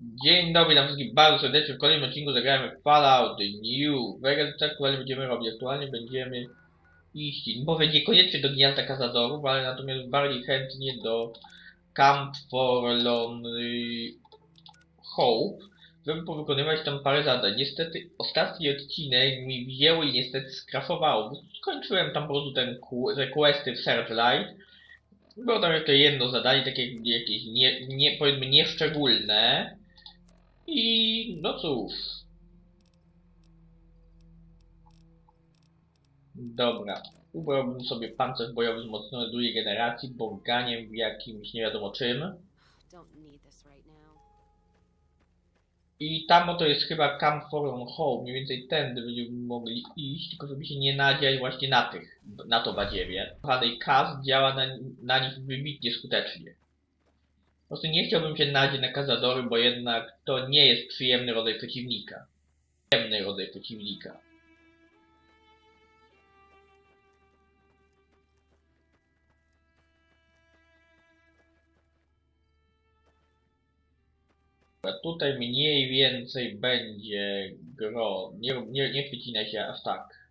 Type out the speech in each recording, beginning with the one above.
Dzień dobry, witam wszystkich bardzo serdecznie w kolejnym odcinku Zagrajmy Fallout New Vegas. Aktualnie będziemy robić, aktualnie będziemy iść, może niekoniecznie do Gniazda Kazadorów, ale natomiast bardziej chętnie do Camp Forlorn Hope, żeby powykonywać tam parę zadań. Niestety ostatni odcinek mi wzięło i niestety skrafowało, bo skończyłem tam po prostu te questy w Searchlight. Było tam tylko jedno zadanie, takie jakieś powiedzmy nieszczególne. I no cóż. Dobra. Ubrałbym sobie pancerz bojowy wzmocniony drugiej generacji, boganiem w jakimś nie wiadomo czym. I tam oto jest chyba Camp Forlorn Hope, mniej więcej tędy będziemy mogli iść, tylko żeby się nie nadziać właśnie na to badziewie. Kochanej Kaz działa na nich wybitnie skutecznie. Po prostu nie chciałbym się nadzieć na Kazadory, bo jednak to nie jest przyjemny rodzaj przeciwnika. A tutaj mniej więcej będzie nie wycinaj się aż tak.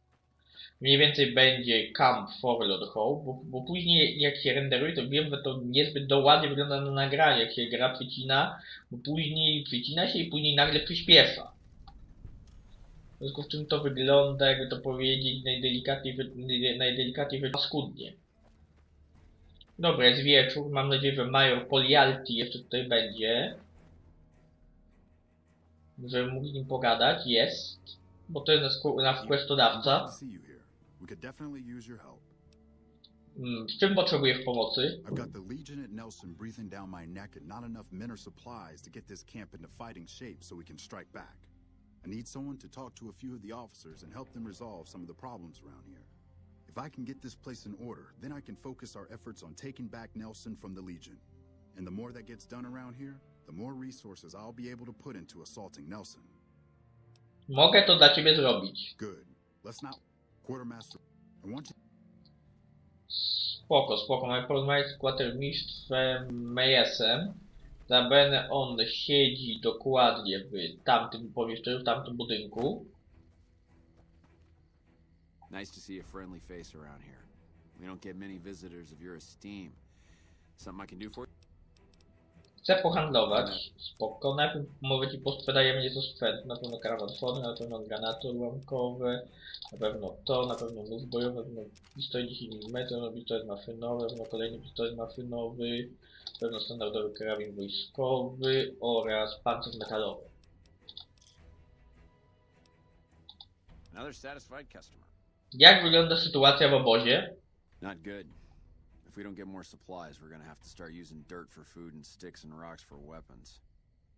Mniej więcej będzie Camp Forlorn Hope, bo później jak się renderuje, to wiem, że to niezbyt ładnie wygląda na nagraniu, jak się gra przycina, bo później przycina się i później nagle przyspiesza. W związku z czym to wygląda, jakby to powiedzieć, najdelikatniej paskudnie. Dobra, jest wieczór, mam nadzieję, że Major Polialti jeszcze tutaj będzie. Żeby mógł z nim pogadać, jest. Bo to jest nasz questodawca. Z czym potrzebujesz pomocy? I've got the Legion at Nelson breathing down my neck and not enough men or supplies to get this camp into fighting shape so we can strike back. I need someone to talk to a few of the officers and help them resolve some of the problems around here. If I can get this place in order, then I can focus our efforts on taking back Nelson from the Legion. And the more that gets done around here, the more resources I'll be able to put into assaulting Nelson. Mogę to dla ciebie zrobić. Good. Let's not... Quartermaster, I want you... Spoko. Mamy porozmawiać z kwatermistrzem Meyesem. Zapewne on siedzi dokładnie w tamtym pomieszczeniu, w tamtym budynku. Nice to see a friendly face around here. We don't get many visitors of your esteem. Something I can do for you? Chcę pohandlować. Spoko. Najpierw może ci posprzedajemy nieco sprzętu. Na pewno karawanfony, na pewno granaty ułamkowe, na pewno to, na pewno nóż bojowy, na pewno pistolet 10 mm, na pewno pistolet maszynowy, na pewno kolejny pistolet maszynowy, na pewno standardowy karabin wojskowy oraz pancerz metalowy. Another satisfied customer. Jak wygląda sytuacja w obozie? Not good. If we don't get more supplies, we're gonna have to start using dirt for food and sticks and rocks for weapons.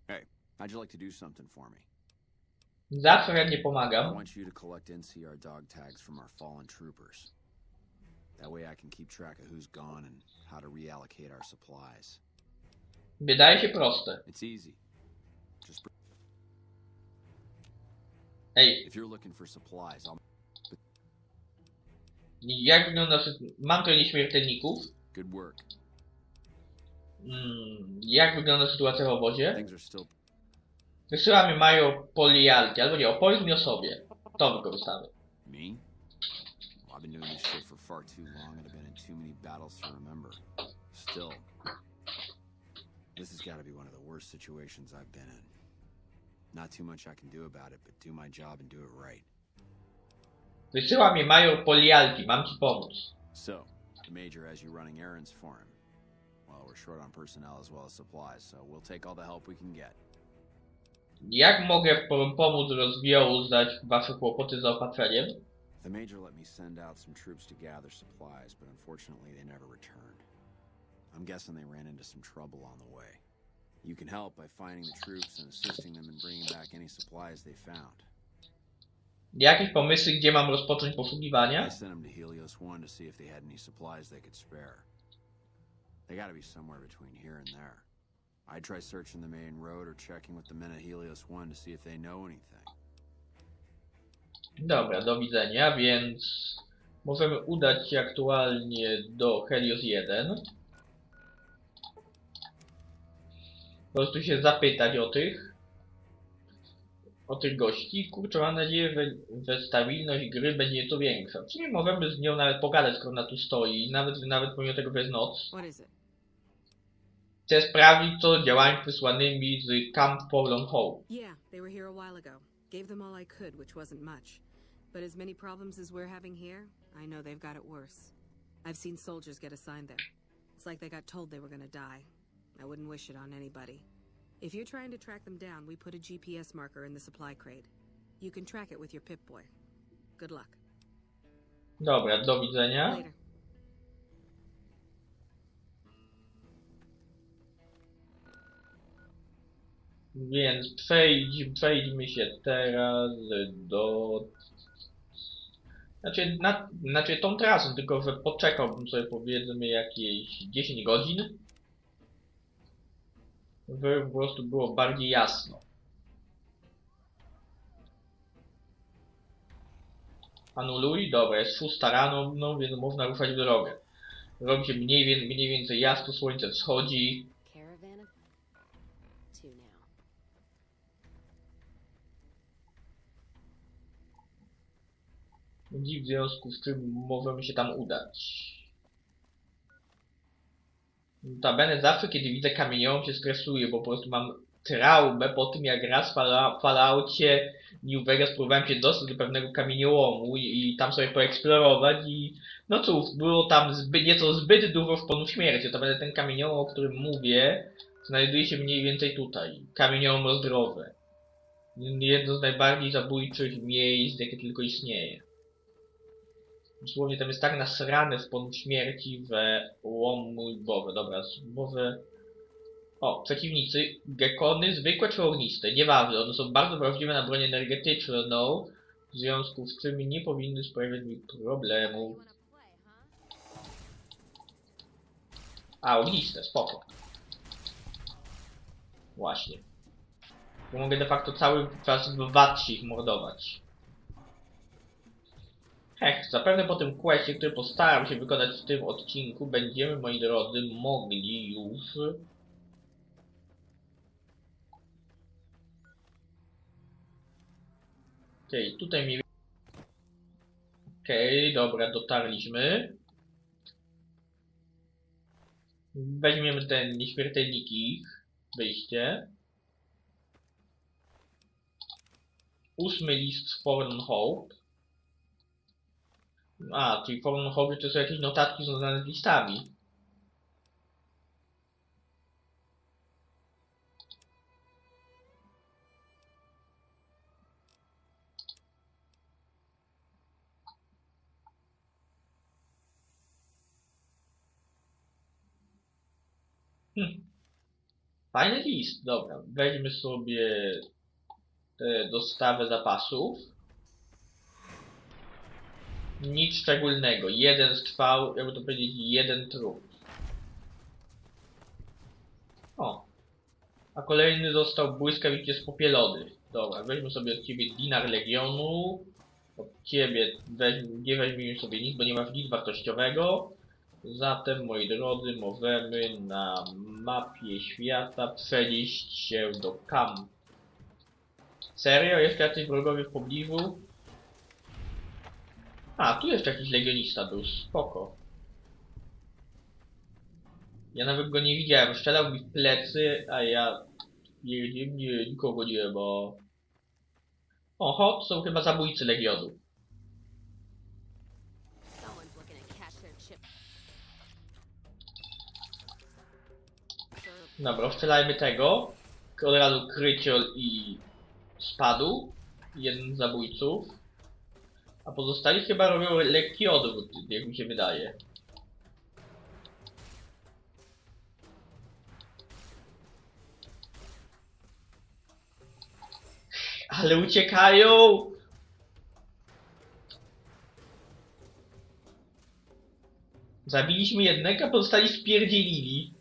Hey, how'd you like to do something for me? Zawsze chętnie I pomagam. want you to collect NCR dog tags from our fallen troopers. That way I can keep track of who's gone and how to reallocate our supplies. Wydaje się proste. It's easy. Just Ej, if you're looking for supplies, I'll... jak wygląda mam trochę nieśmiertelników. Good work. Jak wygląda sytuacja w obozie? Things are still... Wysyła mnie Major Polialti, albo nie, opowiedz mi o sobie. To wykorzystamy. Me? Well, I've been doing this shit for far too long and I've been in too many battles to remember. Still, this has got to be one of the worst situations I've been in. Not too much I can do about it, but do my job and do it right. Wysyła mnie Major Polialti, mam ci pomóc. So, the Major has you running errands for him. Well, we're short on personnel as well as supplies, so we'll take all the help we can get. Jak mogę pomóc rozwiązać wasze kłopoty z zaopatrzeniem? The Major let me send out some troops to gather supplies, but unfortunately they never returned. I'm guessing they ran into some trouble on the way. You can help by finding the troops and assisting them in bringing back any supplies they found. Jakieś pomysły, gdzie mam rozpocząć poszukiwania? I sent them to Helios 1 to see if they had any supplies they could spare. They gotta be somewhere between here and there. I'd try searching the main road or checking with the men at Helios 1 to see if they know anything. Dobra, do widzenia, więc możemy udać się aktualnie do Helios 1. Po prostu się zapytać o tych gości. Kurczę, mam nadzieję, że stabilność gry będzie nieco większa. W sumie możemy z nią nawet pogadać, skoro ona tu stoi. Nawet pomimo tego, że jest noc. Chcę sprawdzić, co z działaniami wysłanymi z Camp Forlorn Hope. Yeah, they were here a while ago. Gave them all I could, which wasn't much. But as many problems as we're having here, I know they've got it worse. I've seen soldiers get assigned there. It's like they got told they were gonna die. I wouldn't wish it on anybody. If you're trying to track them down, we put a GPS marker in the supply crate. You can track it with your Pip-Boy. Good luck. Dobra, do widzenia. Later. Więc przejdźmy się teraz do... Znaczy tą trasą, tylko że poczekałbym sobie powiedzmy jakieś 10 godzin. Żeby po prostu było bardziej jasno. Anuluj, dobra, jest 6 rano, no więc można ruszać w drogę. Robi się mniej więcej jasno, słońce wschodzi. I w związku z czym możemy się tam udać. Notabene zawsze kiedy widzę kamieniołom się stresuję, bo po prostu mam traumę po tym jak raz w Falloutie New Vegas próbowałem się dostać do pewnego kamieniołomu i tam sobie poeksplorować i no cóż, było tam nieco zbyt dużo szponów śmierci. Notabene ten kamieniołom, o którym mówię, znajduje się mniej więcej tutaj. Kamieniołom rozdrowe. Jedno z najbardziej zabójczych miejsc, jakie tylko istnieje. Dosłownie tam jest tak nasrane w ponad śmierci, że łom mój Boże, dobra, może... O, przeciwnicy, gekony, zwykłe czy ogniste, nieważne, one są bardzo wrażliwe na broń energetyczną, w związku z czym nie powinny sprawiać mi problemu. A, ogniste, spoko. Właśnie. Bo mogę de facto cały czas w watsie ich mordować. Zapewne po tym questie, który postaram się wykonać w tym odcinku, będziemy, moi drodzy, mogli już... Okej, tutaj mniej więcej... Okej, dobra, dotarliśmy. Weźmiemy ten nieśmiertelniki, wyjście. 8 list Forlorn Hope. A, czyli Forlorn Hope to są jakieś notatki związane z listami. Fajny list, dobra. Weźmy sobie dostawę zapasów. Nic szczególnego. Jeden strzał, jakby to powiedzieć, jeden trup. O. A kolejny został błyskawicznie spopielony. Dobra, weźmy sobie od ciebie dinar legionu. Od ciebie nie weźmiemy sobie nic, bo nie masz nic wartościowego. Zatem, moi drodzy, możemy na mapie świata przenieść się do Camp. Serio? Jeszcze jacyś wrogowie w pobliżu? A, tu jeszcze jakiś legionista był, spoko. Ja nawet go nie widziałem, strzelał mi w plecy, a ja... Nie, nikogo nie ma. Oho, to są chyba zabójcy legionu. Dobra, strzelajmy tego. Od razu kryciol i spadł. Jeden z zabójców. A pozostali chyba robią lekki odwrót, jak mi się wydaje. Ale uciekają! Zabiliśmy jednego, a pozostali spierdzielili.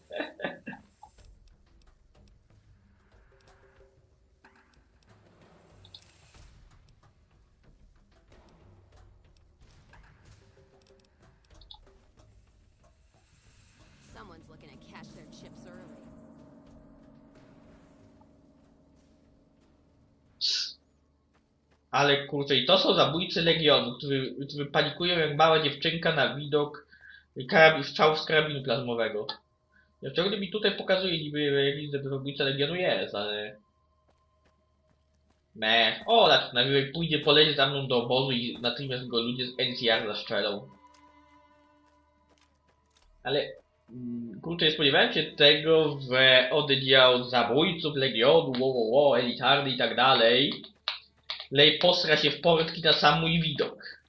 Ale kurczę, i to są zabójcy Legionu, którzy panikują jak mała dziewczynka na widok strzałów z karabinu plazmowego. Ja ciągle mi tutaj pokazuje niby jakiś zabójca Legionu jest, ale... O, najwyżej pójdzie, poleci za mną do obozu i natychmiast go ludzie z NCR zaszczelą. Ale... Kurczę, spodziewałem się tego, że oddział zabójców Legionu, elitarny i tak dalej, posra się w portki na sam mój widok.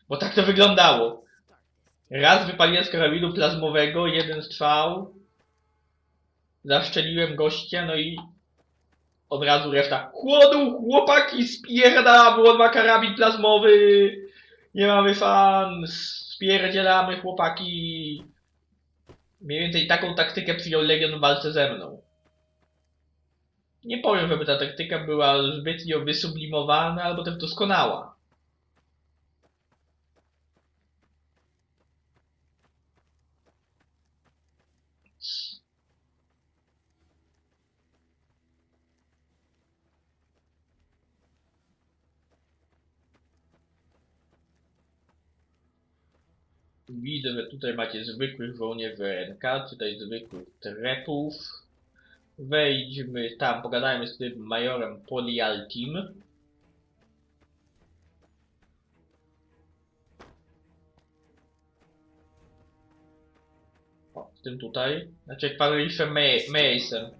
Bo tak to wyglądało. Raz wypaliłem z karabinu plazmowego, jeden strzał. Zaszczeliłem gościa, no i od razu reszta. Chłopaki, spierdalamy, on ma karabin plazmowy. Nie mamy szans. Spierdzielamy, chłopaki. Mniej więcej taką taktykę przyjął Legion w walce ze mną. Nie powiem, żeby ta taktyka była zbytnio wysublimowana albo też doskonała. Widzę, że tutaj macie zwykłych żołnierzy RNK, tutaj zwykłych trepów. Wejdźmy tam, pogadajmy z tym majorem Polialtim. O, z tym tutaj. Znaczy Padriszem Mason.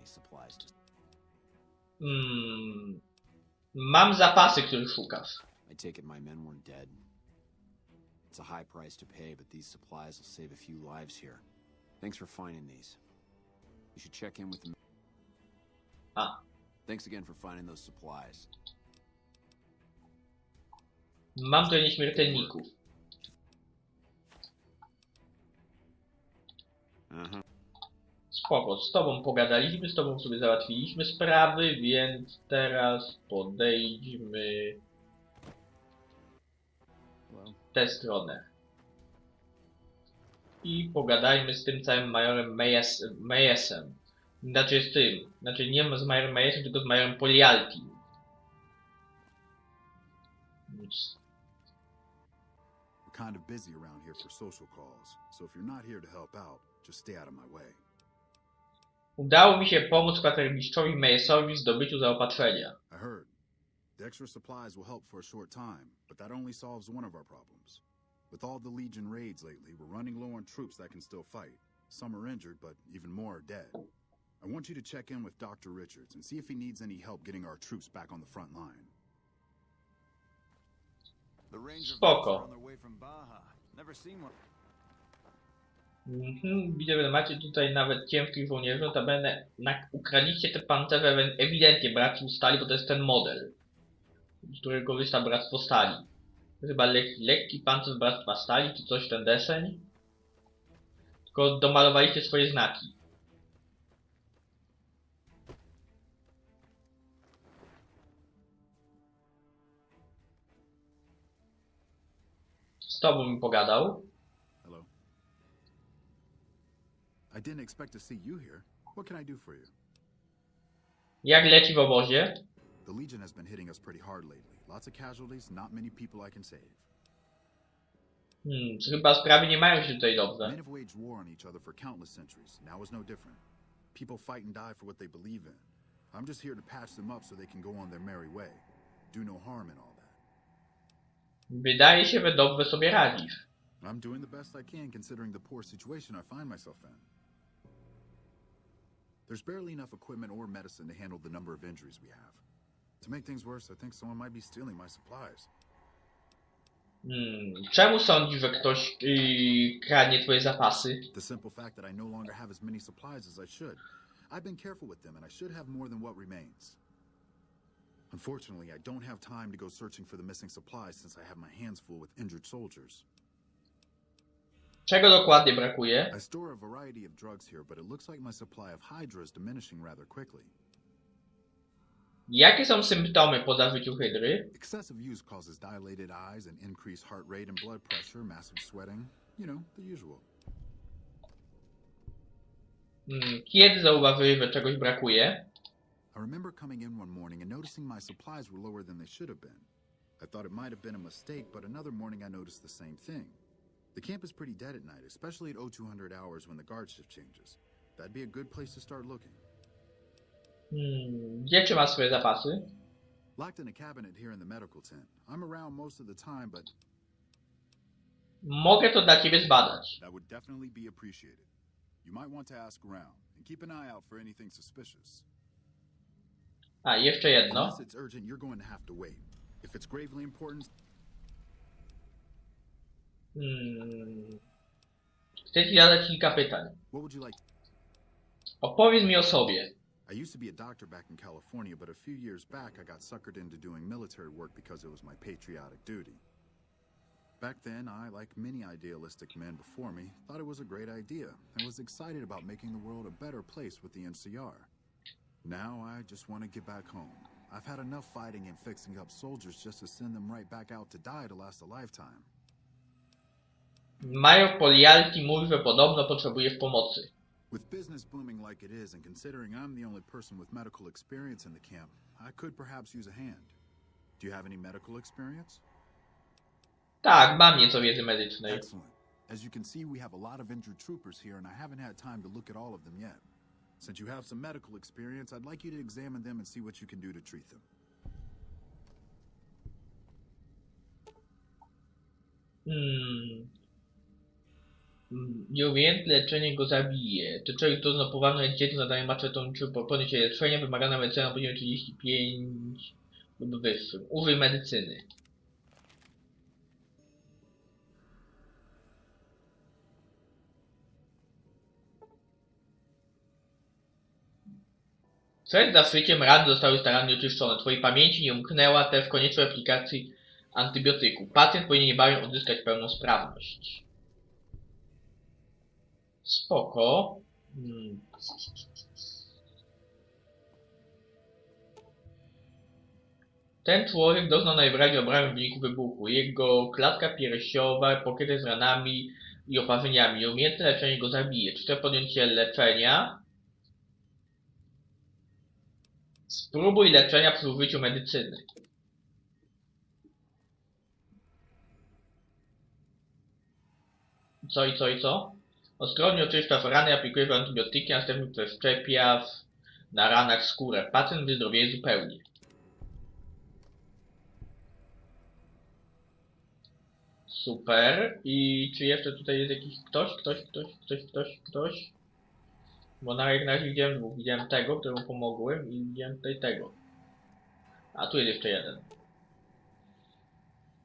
Mam zapasy, których szukasz. I take it my men weren't dead. It's a high price to pay, but these supplies will save a few lives here. Thanks for finding these. You should check in with them. Thanks again for finding those supplies. Mam tutaj nieśmiertelników. Spoko, z tobą pogadaliśmy, z tobą sobie załatwiliśmy sprawy, więc teraz podejdźmy w tę stronę. I pogadajmy z tym całym majorem Mayesem. Znaczy z tym. Znaczy nie z majorem Mayesem, tylko z majorem Polialtim. We're kind of busy around here for social calls, so if you're not here to help out, just stay out of my way. Udało mi się pomóc kwatermistrzowi Mayesowi w zdobyciu zaopatrzenia. I heard. The extra supplies will help for a short time, but that only solves one of our problems. With all the Legion raids lately, we're running low on troops that can still fight. Some are injured, but even more are dead. I want you to check in with Dr. Richards and see if he needs any help getting our troops back on the front line. The Ranger Spoko. are on their way from Baja. Never seen one. Widzę, że macie tutaj nawet ciężkich żołnierzy, notabene ukradliście te pancerze ewidentnie Bractwu Stali, bo to jest ten model, z którego korzysta Bractwo Stali. To chyba lekki pancerz Bractwa Stali, czy coś ten deseń. Tylko domalowaliście swoje znaki. Z tobą mi pogadał. Hello. I didn't expect to see you here. What can I do for you? Jak leci w obozie? The Legion has been hitting us pretty hard lately. Lots of casualties, not many people I can save. Chyba sprawy nie mają się tutaj dobrze. Men have waged war on each other for countless centuries. Now is no different. People fight and die for what they believe in. I'm just here to patch them up so they can go on their merry way. Do no harm in all that. Wydaje się, że dobrze sobie radzisz. I'm doing the best I can considering the poor situation I find myself in. There's barely enough equipment or medicine to handle the number of injuries we have. To make things worse, I think someone might be stealing my supplies. Czemu sądzisz, że ktoś kradnie twoje zapasy? The simple fact that I no longer have as many supplies as I should. I've been careful with them and I should have more than what remains. Unfortunately, I don't have time to go searching for the missing supplies since I have my hands full with injured soldiers. Czego dokładnie brakuje? I store a variety of drugs here, but it looks like my supply of Hydra is diminishing rather quickly. Jakie są symptomy po zażyciu hydry? Excessive use causes dilated eyes and increased heart rate and blood pressure, massive sweating, you know, the usual. Kiedy zauważyłeś, że czegoś brakuje? I remember coming in one morning and noticing my supplies were lower than they should have been. I thought it might have been a mistake, but another morning I noticed the same thing. The camp is pretty dead at night, especially at 0200 hours when the guard shift changes. That'd be a good place to start looking. Gdzie trzymasz swoje zapasy? Locked in a cabinet here in the medical tent. I'm around most of the time, but Mogę to dla ciebie zbadać. that would definitely be appreciated. You might want to ask around and keep an eye out for anything suspicious. A, jeszcze jedno. Unless it's urgent, you're going to have to wait. If it's gravely important, Chcę ci zadać kilka pytań. what would you like? Opowiedz mi o sobie. I used to be a doctor back in California, but a few years back I got suckered into doing military work because it was my patriotic duty. Back then, I, like many idealistic men before me, thought it was a great idea and was excited about making the world a better place with the NCR. Now I just want to get back home. I've had enough fighting and fixing up soldiers just to send them right back out to die to last a lifetime. Major Polialki mówi, że podobno potrzebujesz pomocy. With business booming like it is, and considering I'm the only person with medical experience in the camp, I could perhaps use a hand. Do you have any medical experience? Tak, mam nieco wiedzy medycznej. Excellent. As you can see, we have a lot of injured troopers here, and I haven't had time to look at all of them yet. Since you have some medical experience, I'd like you to examine them and see what you can do to treat them. Nieumiejętne leczenie go zabije. Czy człowiek doznał poważnej dzieci zadaje maczetą czy podjąć się leczenia, wymagana medycyna na poziomie 35 lub wyższym. Użyj medycyny. Przed zaszyciem rany zostały starannie oczyszczone. Twojej pamięci nie umknęła też konieczność aplikacji antybiotyku. Pacjent powinien niebawem odzyskać pełną sprawność. Spoko. Ten człowiek doznał najwyraźniej obrażeń w wyniku wybuchu. Jego klatka piersiowa pokryta jest ranami i oparzeniami. Nieumiejętne leczenie go zabije. Czy chce podjąć się leczenia? Spróbuj leczenia przy użyciu medycyny. Co? Ostrożnie oczyszczasz rany, aplikujesz antybiotyki, następnie przeszczepiasz na ranach skórę. Pacjent wyzdrowieje zupełnie. Super. I czy jeszcze tutaj jest jakiś ktoś? Bo jak na razie widziałem dwóch. Widziałem tego, któremu pomogłem i widziałem tutaj tego. A tu jest jeszcze jeden.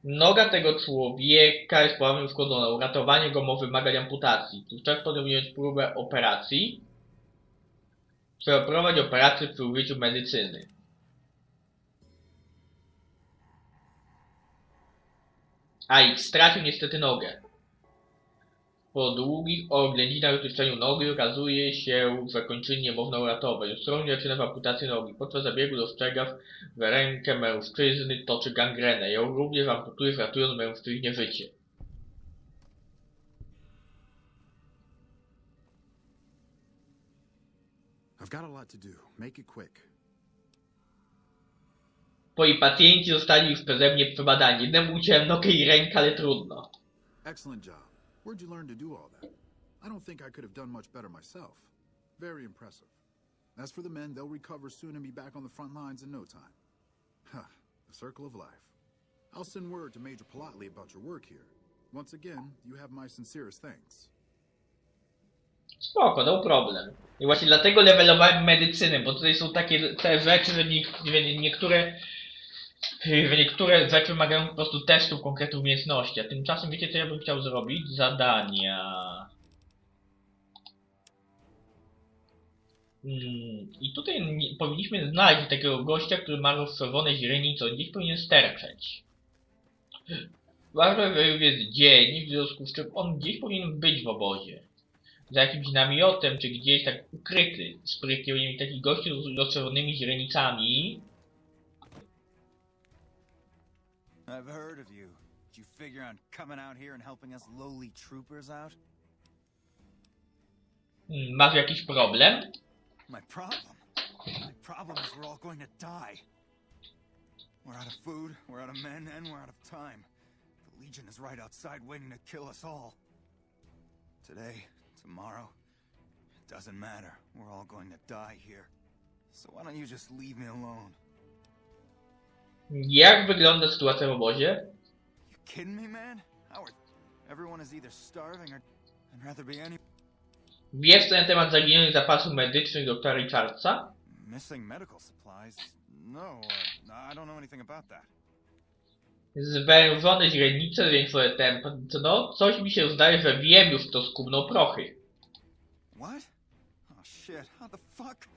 Noga tego człowieka jest poważnie uszkodzona. Uratowanie go może wymagać amputacji. Tu czas podjąć próbę operacji. Przeprowadź operację przy użyciu medycyny. A i stracił niestety nogę. Po długich oględzinach w oczyszczeniu nogi okazuje się, że kończyny nie można uratować. Ostrożnie zaczyna amputację nogi. Podczas zabiegu dostrzegasz, że rękę mężczyzny toczy gangrenę. Ją również amputujesz, ratując mężczyźnie życie. I've got a lot to do. Make it quick. Twoi pacjenci zostali już przeze mnie przebadani. Jednemu uciąłem nogę i rękę, ale trudno. Excellent job. Where'd you learn to do all that? I don't think I could have done much better myself. Very impressive. As for the men, they'll recover soon and be back on the front lines in no time. Huh, the circle of life. I'll send word to Major Politely about your work here. Once again, you have my sincerest thanks. Spoko, no problem. I właśnie dlatego levelowałem medycynę, bo tutaj są takie te rzeczy, że niektóre rzeczy wymagają po prostu testów konkretnych umiejętności. A tymczasem wiecie co ja bym chciał zrobić? Zadania. I tutaj powinniśmy znaleźć takiego gościa, który ma rozszerzone źrenice. Gdzieś powinien sterczeć. Ważne, że już jest dzień, w związku z czym on gdzieś powinien być w obozie. Za jakimś namiotem, czy gdzieś tak ukryty. Sprytnie powinien mieć taki gościu z rozszerzonymi źrenicami. I've heard of you. Did you figure on coming out here and helping us lowly troopers out? Masz jakiś problem? My problem? My problem is we're all going to die. We're out of food, we're out of men, and we're out of time. The Legion is right outside waiting to kill us all. Today, tomorrow, it doesn't matter. We're all going to die here. So why don't you just leave me alone? Jak wygląda sytuacja w obozie? You kidding me, man? Howard, everyone is either starving or I'd rather be any... Wiesz co na temat zaginionych zapasów medycznych doktora Richardsa? Missing medical supplies? No, I don't know anything about that. Zwężone źrenice, zwiększone tempo. No, coś mi się zdaje, że wiem już, kto skubnął prochy. What? Oh shit, how the fuck?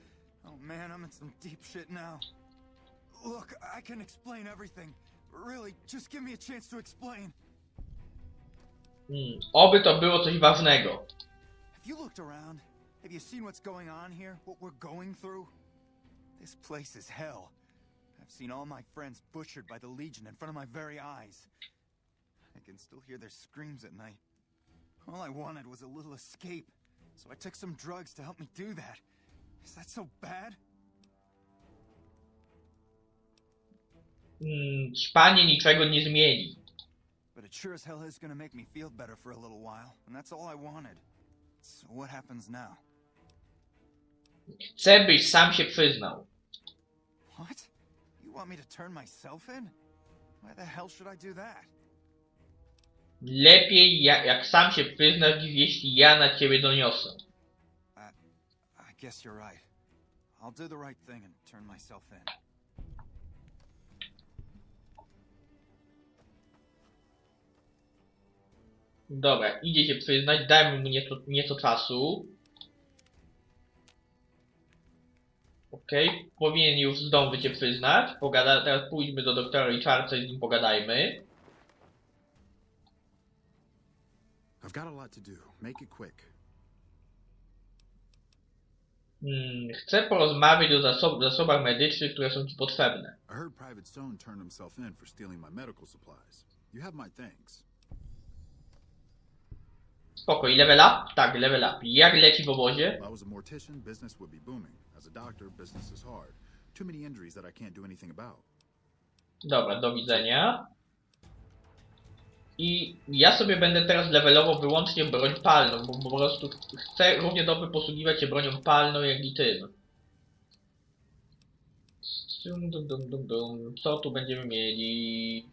Oh man, I'm in some deep shit now. Look, I can explain everything. Really, just give me a chance to explain. Oby to było coś ważnego. Have you looked around? Have you seen what's going on here? What we're going through? This place is hell. I've seen all my friends butchered by the Legion in front of my very eyes. I can still hear their screams at night. All I wanted was a little escape, so I took some drugs to help me do that. Is that so bad? Ćpanie niczego nie zmieni. But it sure as hell is gonna make me feel better for a little while, and that's all I wanted. So what happens now? Chcę, byś sam się przyznał. What? You want me to turn myself in? Why the hell should I do that? Lepiej jak sam się przyznasz, niż jeśli ja na ciebie doniosę. I guess you're right. I'll do the right thing and turn myself in. Dobra, idzie się przyznać, dajmy mu nieco czasu. Okej, powinien już zdążyć się przyznać. Teraz pójdźmy do doktora Richardsa i z nim pogadajmy. I've got a lot to do. Make it quick. Chcę porozmawiać o zasobach medycznych, które są ci potrzebne. I heard Private Stone turned himself in for stealing my medical supplies. You have my thanks. Spoko, i level up? Tak, level up. Jak leci w obozie? If I was a mortician, business would be booming. As a doctor, business is hard. Too many injuries that I can't do anything about. Dobra, do widzenia. I ja sobie będę teraz levelował wyłącznie broń palną, bo po prostu chcę równie dobrze posługiwać się bronią palną, jak i tym. Co tu będziemy mieli?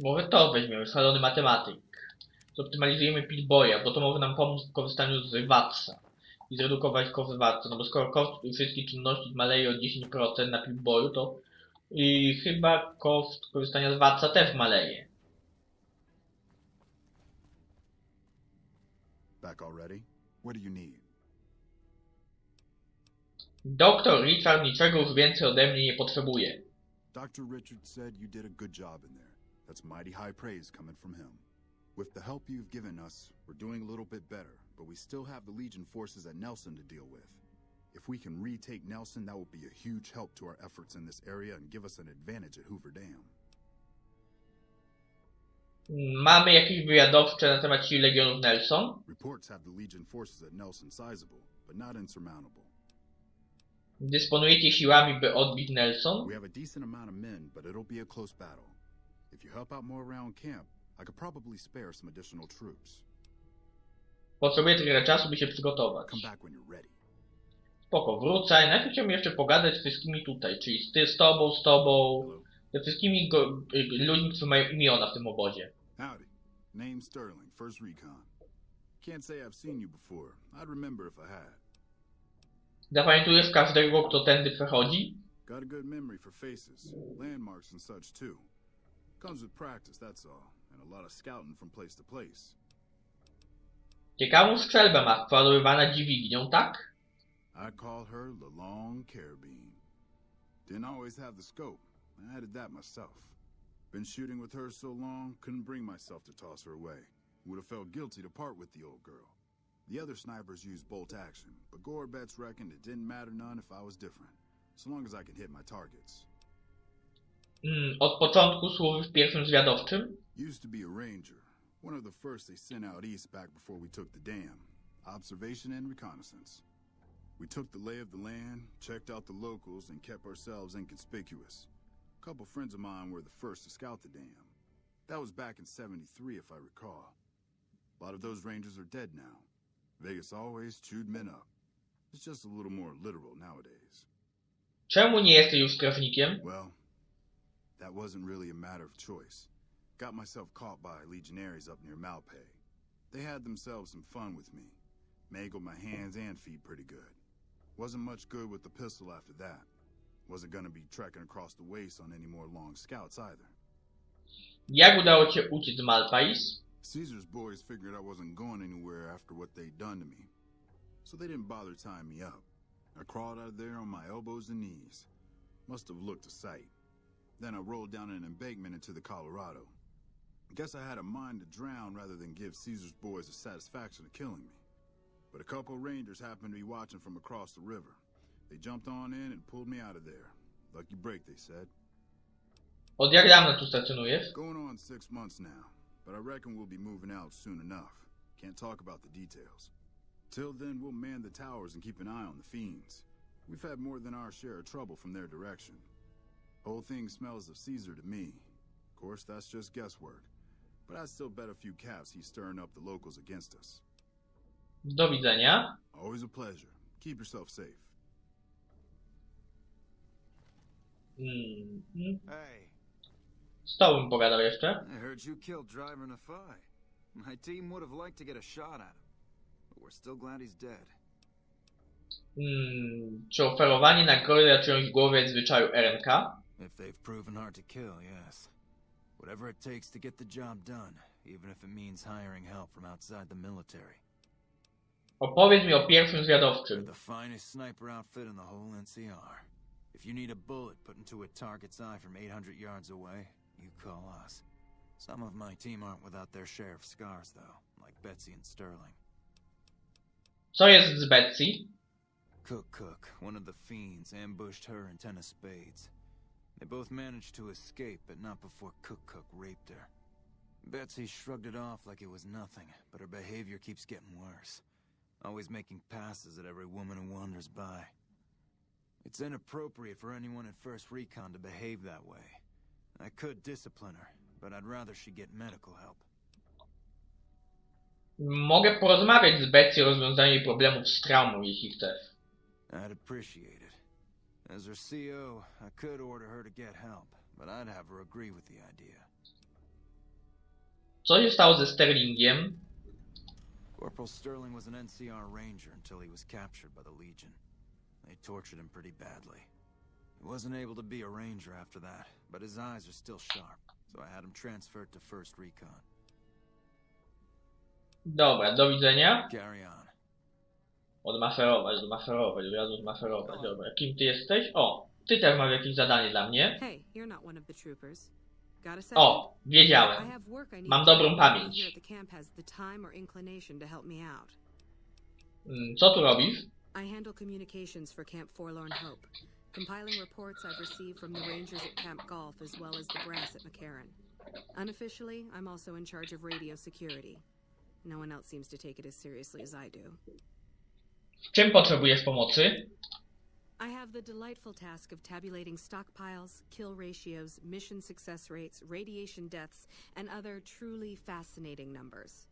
Może to weźmiemy, szalony matematyk. Zoptymalizujemy Pillboya, bo to może nam pomóc w korzystaniu z Watsa. I zredukować koszt Watsa, no bo skoro koszt wszystkich czynności maleje o 10% na Pillboyu, to chyba koszt korzystania z Watsa też maleje. Back already? What do you need? Doktor Richard niczego już więcej ode mnie nie potrzebuje. Dr. Richard said you did a good job in there. That's mighty high praise coming from him. With the help you've given us, we're doing a little bit better, but we still have the Legion forces at Nelson to deal with. If we can retake Nelson, that will be a huge help to our efforts in this area and give us an advantage at Hoover Dam. Mamy jakieś wywiadowcze na temat sił Legionów Nelson? Reports have the Legion forces at Nelson sizable, but not insurmountable. Dysponujecie siłami, by odbić Nelson? We have a decent amount of men, but it'll be a close battle. If you help out more around camp, I could probably spare some additional troops. Potrzebuję trochę czasu, by się przygotować. Come back when you're ready. Spoko, wrócę. Najpierw chciałbym jeszcze pogadać z wszystkimi tutaj, czyli z tobą, ze wszystkimi ludźmi, którzy mają imiona w tym obozie. Howdy. Name Sterling, first recon. Can't say I've seen you before. I'd remember if I had. Zapamiętujesz każdego, kto tędy przechodzi? Got a good memory for faces, landmarks and such too. Comes with practice, that's all, and a lot of scouting from place to place. Ciekawą strzelbę masz, przeładowywana dźwignią, tak? I called her the Long Carabine. Didn't always have the scope. I added that myself. Been shooting with her so long, couldn't bring myself to toss her away. Would have felt guilty to part with the old girl. The other snipers used bolt action, but Gore bets reckoned it didn't matter none if I was different, so long as I could hit my targets. Od początku służył w pierwszym zwiadowczym? Used to be a ranger, one of the first they sent out east back before we took the dam. Observation and reconnaissance. We took the lay of the land, checked out the locals, and kept ourselves inconspicuous. A couple friends of mine were the first to scout the dam. That was back in '73, if I recall. A lot of those rangers are dead now. Vegas always chewed men up. It's just a little more literal nowadays. Czemu nie jesteś już strażnikiem? Well, that wasn't really a matter of choice. Got myself caught by legionaries up near Malpay. They had themselves some fun with me. Mangled my hands and feet pretty good. Wasn't much good with the pistol after that. Wasn't gonna be trekking across the waste on any more long scouts either. Jak udało cię uciec z Malpais? Caesar's boys figured I wasn't going anywhere after what they'd done to me, so they didn't bother tying me up. I crawled out of there on my elbows and knees. Must have looked a sight. Then I rolled down an embankment into the Colorado. Guess I had a mind to drown rather than give Caesar's boys the satisfaction of killing me. But a couple of rangers happened to be watching from across the river. They jumped on in and pulled me out of there. Lucky break, they said. Od jak dawna tu stacjonujesz? Going on 6 months now, but I reckon we'll be moving out soon enough. Can't talk about the details. Till then, we'll man the towers and keep an eye on the fiends. We've had more than our share of trouble from their direction. Whole thing smells of Caesar to me. Of course, that's just guesswork. But I'd still bet a few caps he's stirring up the locals against us. Do widzenia. Always a pleasure. Keep yourself safe. Hey, Z tobą pogadał jeszcze. I heard you killed Driver in a fight. My team would have liked to get a shot at him, but we're still glad he's dead. Czy oferowanie nagrody na czyjąś głowie jest zwyczaju RNK? If they've proven hard to kill, yes. Whatever it takes to get the job done, even if it means hiring help from outside the military. Opowiedz mi o pierwszym We're zwiadowczym. the finest sniper outfit in the whole NCR. If you need a bullet put into a target's eye from 800 yards away, you call us. Some of my team aren't without their share of scars, though, like Betsy and Sterling. Co jest z Betsy? Cook, one of the fiends, ambushed her and 10 of spades. They both managed to escape, but not before Cook raped her. Betsy shrugged it off like it was nothing, but her behavior keeps getting worse. Always making passes at every woman who wanders by. It's inappropriate for anyone at First Recon to behave that way. I could discipline her, but I'd rather she get medical help. Mogę porozmawiać z Betsy o rozwiązaniu jej problemów z traumą, jeśli chcesz. I'd appreciate it. As her CO, I could order her to get help, but I'd have her agree with the idea. Co się stało ze Sterlingiem? Corporal Sterling was an NCR ranger until he was captured by the Legion. They tortured him pretty badly. He wasn't able to be a ranger after that, but his eyes are still sharp, so I had him transferred to First Recon. Dobra, do widzenia. Carry on. Odmaszerować, od razu odmaszerować. Dobra, kim ty jesteś? O, ty też masz jakieś zadanie dla mnie. Hey, you're not one of the troopers. Got a second? O, I wiedziałem. have work I need Mam to dobrą do. No one pamięć. here at the camp has the time or inclination to help me out. Co tu robisz? I handle communications for Camp Forlorn Hope, compiling reports I've received from the rangers at Camp Golf as well as the brass at McCarran. Unofficially, I'm also in charge of radio security. No one else seems to take it as seriously as I do. W czym potrzebujesz pomocy? I have the delightful task of tabulating stockpiles, kill ratios, mission success rates, radiation deaths, and other truly fascinating numbers.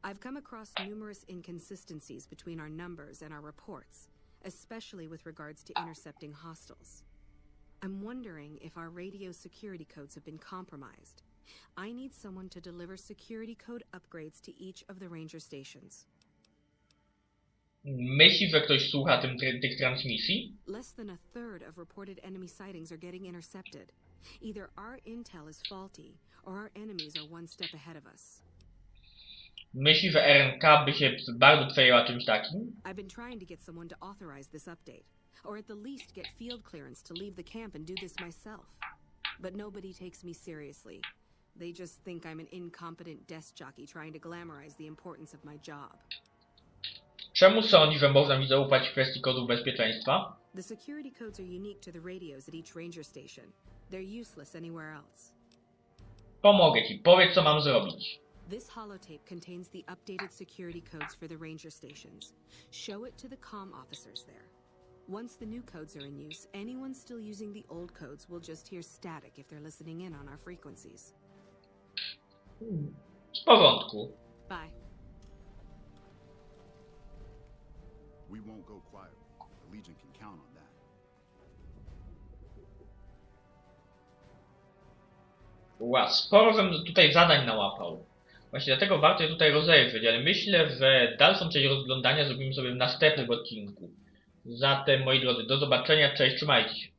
I've come across numerous inconsistencies between our numbers and our reports, especially with regards to intercepting hostiles. I'm wondering if our radio security codes have been compromised, I need someone to deliver security code upgrades to each of the ranger stations. Myślisz, że ktoś słucha tych transmisji? Less than a third of reported enemy sightings are getting intercepted. Either our intel is faulty, or our enemies are one step ahead of us. Myślisz, że RNK by się bardzo przejęła czymś takim? I've been trying to get someone to authorize this update, or at the least get field clearance to leave the camp and do this myself. But nobody takes me seriously. They just think I'm an incompetent desk jockey trying to glamorize the importance of my job. Czemu sądzisz, że można mi zaufać w kwestii kodów bezpieczeństwa? The security codes are unique to the radios at each ranger station. They're useless anywhere else. Pomogę ci, powiedz co mam zrobić. This holotape contains the updated security codes for the ranger stations. Show it to the comm officers there. Once the new codes are in use, anyone still using the old codes will just hear static if they're listening in on our frequencies. W porządku. Bye. We won't go quiet. The Legion can count on that. Sporo żem tutaj zadań nałapał. Właśnie dlatego warto je tutaj rozejrzeć, ale myślę, że dalszą część rozglądania zrobimy sobie w następnym odcinku. Zatem, moi drodzy, do zobaczenia, cześć, trzymajcie się.